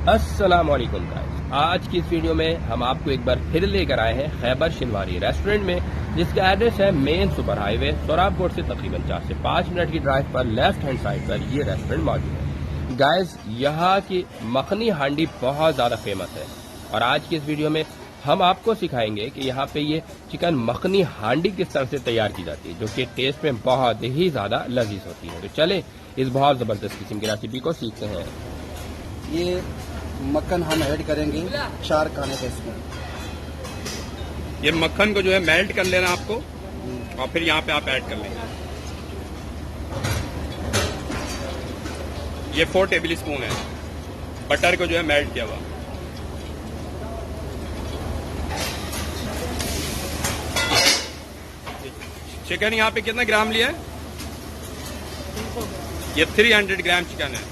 अस्सलाम वालेकुम गाइस। आज की इस वीडियो में हम आपको एक बार फिर लेकर आए हैं खैबर शिनवारी रेस्टोरेंट में, जिसका एड्रेस है मेन सुपर हाईवे सोराबकोट से तकरीबन 4 से 5 मिनट की ड्राइव पर लेफ्ट हैंड साइड पर ये रेस्टोरेंट मौजूद है। गाइस, यहाँ की मखनी हांडी बहुत ज़्यादा फेमस है और आज की इस वीडियो में हम आपको सिखाएंगे कि यहाँ पे ये चिकन मखनी हांडी किस तरह से तैयार की जाती है, जो कि टेस्ट में बहुत ही ज़्यादा लजीज होती है। तो चले इस बहुत ज़बरदस्त किस्म की रेसिपी को सीखते हैं। ये मक्खन हम ऐड करेंगे 4 खाने का इसमें। ये मक्खन को जो है मेल्ट कर लेना आपको और फिर यहाँ पे आप ऐड कर लेंगे। ये 4 टेबल स्पून है बटर को जो है मेल्ट किया हुआ। चिकन यहाँ पे कितना ग्राम लिया है? ये 300 ग्राम चिकन है।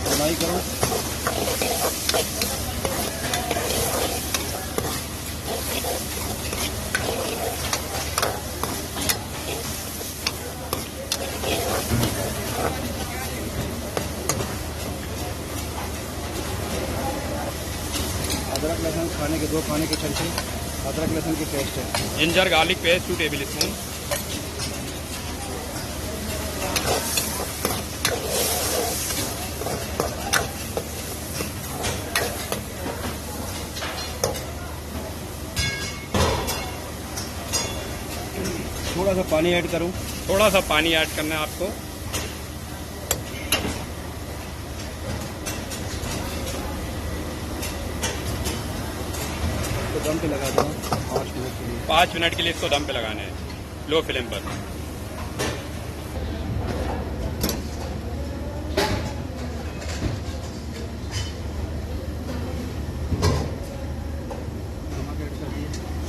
फ्राई करो। अदरक लहसुन खाने के 2 खाने के चमचे अदरक लहसुन की पेस्ट है। Ginger garlic paste 2 table spoon. थोड़ा सा पानी ऐड करूं। थोड़ा सा पानी ऐड करना है आपको। तो दम पे लगा दूंगा 5 मिनट के लिए। 5 मिनट के लिए इसको दम पे लगाना है लो फ्लेम पर।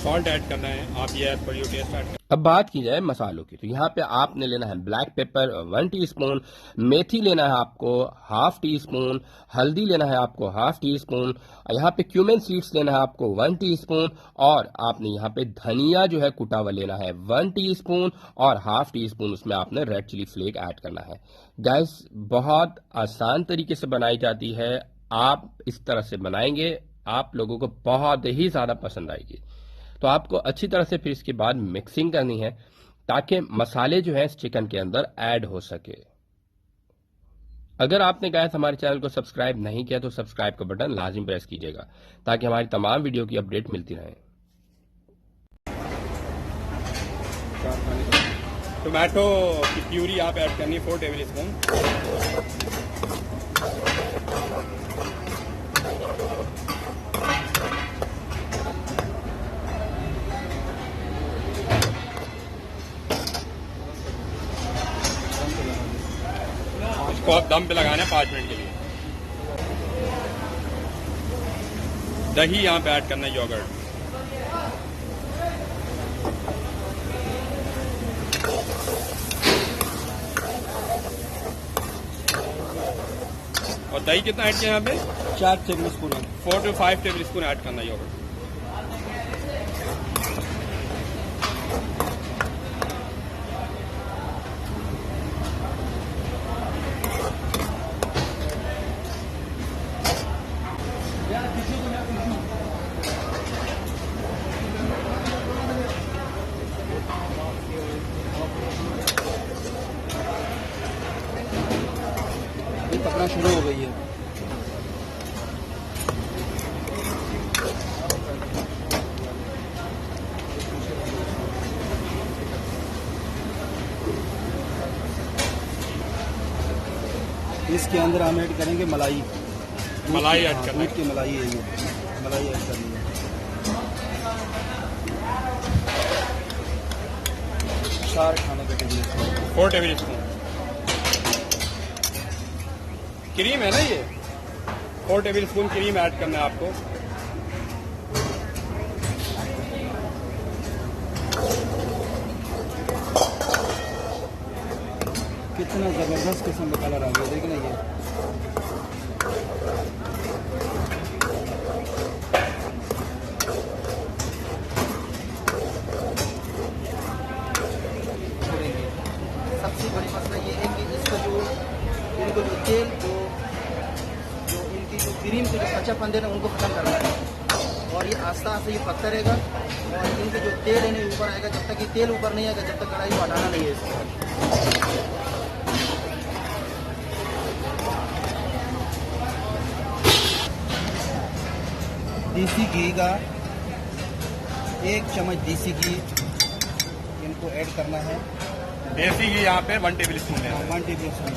सॉल्ट ऐड करना है आप, ये as per your taste add. अब बात की जाए मसालों की, तो यहाँ पे आपने लेना है ब्लैक पेपर 1 टीस्पून, मेथी लेना है आपको 1/2 टीस्पून, हल्दी लेना है आपको 1/2 टीस्पून, यहाँ पे क्यूमिन सीड्स लेना है आपको 1 टीस्पून और आपने यहाँ पे धनिया जो है कुटा हुआ लेना है 1 टीस्पून और 1/2 टीस्पून उसमें आपने रेड चिली फ्लेक ऐड करना है। गाइस, बहुत आसान तरीके से बनाई जाती है। आप इस तरह से बनाएंगे, आप लोगों को बहुत ही ज्यादा पसंद आएगी। तो आपको अच्छी तरह से फिर इसके बाद मिक्सिंग करनी है ताकि मसाले जो है इस चिकन के अंदर ऐड हो सके। अगर आपने गाइस हमारे चैनल को सब्सक्राइब नहीं किया तो सब्सक्राइब का बटन लाजिम प्रेस कीजिएगा ताकि हमारी तमाम वीडियो की अपडेट मिलती रहे। टोमेटो की प्यूरी आप ऐड करनी है 4 टेबल स्पून। इसको आप दम पे लगाना है 5 मिनट के लिए। दही यहाँ पे ऐड करना है, योगर्ट। और दही कितना ऐड किया यहाँ पे? 4 टेबल स्पून है। 4 to 5 टेबल स्पून ऐड करना है योगर्ट। पकना शुरू हो गई है। इसके अंदर हम ऐड करेंगे मलाई। मलाई ऐड करना है। दूध की मलाई है ये, मलाई ऐड करनी है। 4 खाने के table spoon. 4 table spoon. Cream है ना ये, 4 टेबल स्पून क्रीम ऐड करना है आपको। कितना जबरदस्त किस्म का कलर आ गया, देखना ये। कच्चापन देना उनको खत्म करना है। और ये आस्ता आस्ता ये पकता रहेगा और इनके जो तेल है ना ऊपर आएगा। जब तक ये तेल ऊपर नहीं आएगा जब तक कढ़ाई को हटाना नहीं है इसको। देसी घी का 1 चम्मच देसी घी इनको ऐड करना है। देसी घी यहाँ पे 1 टेबल स्पून लेना है। 1 टेबल स्पून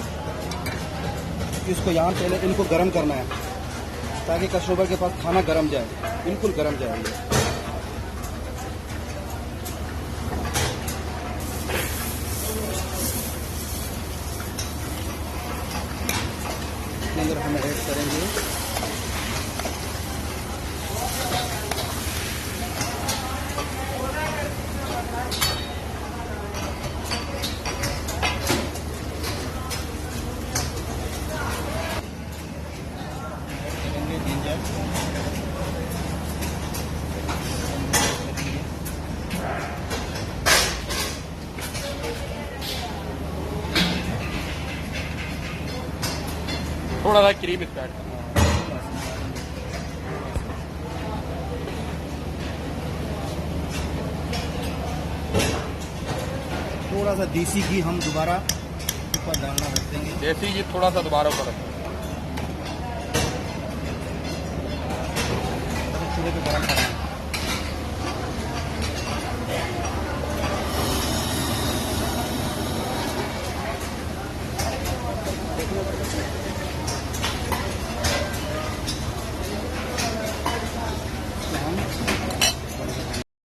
इसको यहाँ पहले इनको गर्म करना है ताकि कस्टमर के पास खाना गर्म जाए, बिल्कुल गर्म जाए ये। इसके अंदर हम ऐड करेंगे थोड़ा सा क्रीम इसका ऐड करना है। थोड़ा सा देसी घी हम दोबारा ऊपर डालना रख देंगे। देसी घी थोड़ा सा दोबारा ऊपर रखना है। चूल्हे पे गरम करना है।